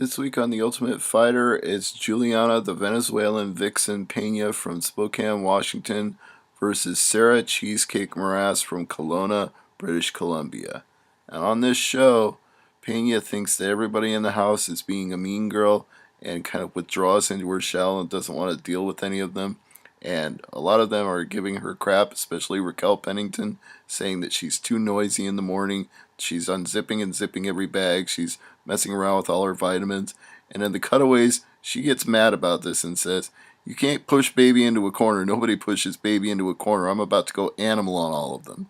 This week on The Ultimate Fighter, it's Julianna the Venezuelan Vixen Pena from Spokane, Washington versus Sarah Cheesecake Moras from Kelowna, British Columbia. And on this show, Pena thinks that everybody in the house is being a mean girl and kind of withdraws into her shell and doesn't want to deal with any of them. And a lot of them are giving her crap, especially Raquel Pennington, saying that she's too noisy in the morning. She's unzipping and zipping every bag. She's messing around with all her vitamins. And in the cutaways, she gets mad about this and says, "You can't push baby into a corner. Nobody pushes baby into a corner. I'm about to go animal on all of them."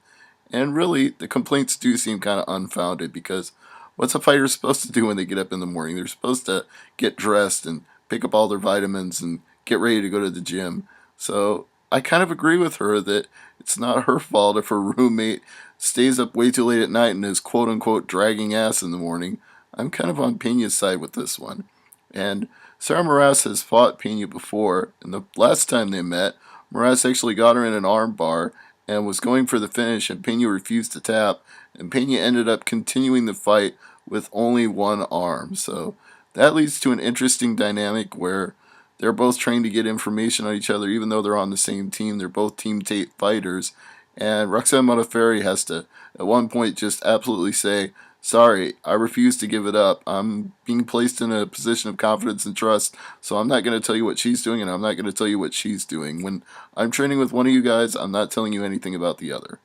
And really, the complaints do seem kind of unfounded because what's a fighter supposed to do when they get up in the morning? They're supposed to get dressed and pick up all their vitamins and get ready to go to the gym. So I kind of agree with her that it's not her fault if her roommate stays up way too late at night and is quote unquote dragging ass in the morning. I'm kind of on Pena's side with this one. And Sarah Moras has fought Pena before, and the last time they met, Moras actually got her in an arm bar and was going for the finish, and Pena refused to tap, and Pena ended up continuing the fight with only one arm. So that leads to an interesting dynamic where they're both trying to get information on each other, even though they're on the same team. They're both Team Tate fighters. And Roxanne Modafferi has to, at one point, just absolutely say, "Sorry, I refuse to give it up. I'm being placed in a position of confidence and trust, so I'm not going to tell you what she's doing, and I'm not going to tell you what she's doing. When I'm training with one of you guys, I'm not telling you anything about the other."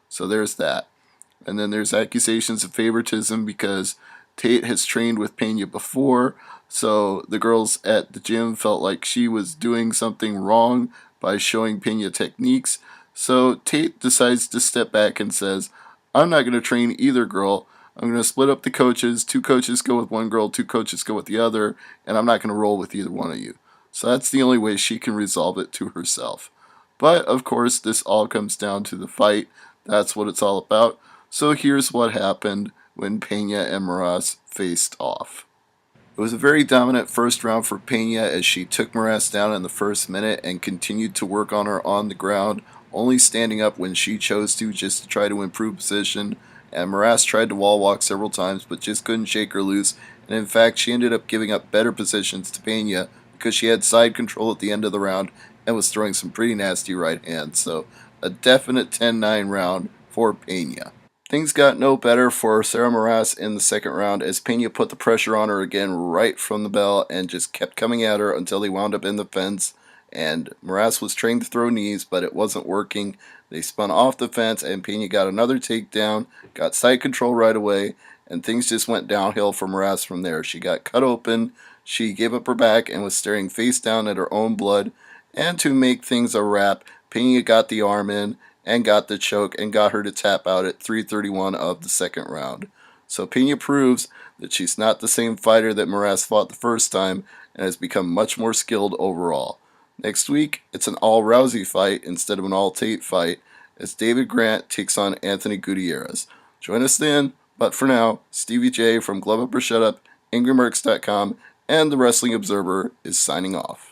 So there's that. And then there's accusations of favoritism because Tate has trained with Pena before, so the girls at the gym felt like she was doing something wrong by showing Pena techniques. So Tate decides to step back and says, "I'm not going to train either girl. I'm going to split up the coaches. 2 coaches go with one girl, 2 coaches go with the other, and I'm not going to roll with either one of you." So that's the only way she can resolve it to herself. But, of course, this all comes down to the fight. That's what it's all about. So here's what happened when Pena and Moras faced off. It was a very dominant first round for Pena as she took Moras down in the first minute and continued to work on her on the ground, only standing up when she chose to just to try to improve position. And Moras tried to wall walk several times but just couldn't shake her loose. And in fact, she ended up giving up better positions to Pena because she had side control at the end of the round and was throwing some pretty nasty right hands. So a definite 10-9 round for Pena. Things got no better for Sarah Moras in the second round as Pena put the pressure on her again right from the bell and just kept coming at her until they wound up in the fence. And Moras was trained to throw knees, but it wasn't working. They spun off the fence and Pena got another takedown, got side control right away, and things just went downhill for Moras from there. She got cut open, she gave up her back and was staring face down at her own blood. And to make things a wrap, Pena got the arm in and got the choke and got her to tap out at 3:31 of the second round. So Pena proves that she's not the same fighter that Moras fought the first time and has become much more skilled overall. Next week, it's an all-Rousey fight instead of an all-Tate fight as David Grant takes on Anthony Gutierrez. Join us then, but for now, Stevie J from Glove Up or Shut Up, AngryMarks.com, and The Wrestling Observer is signing off.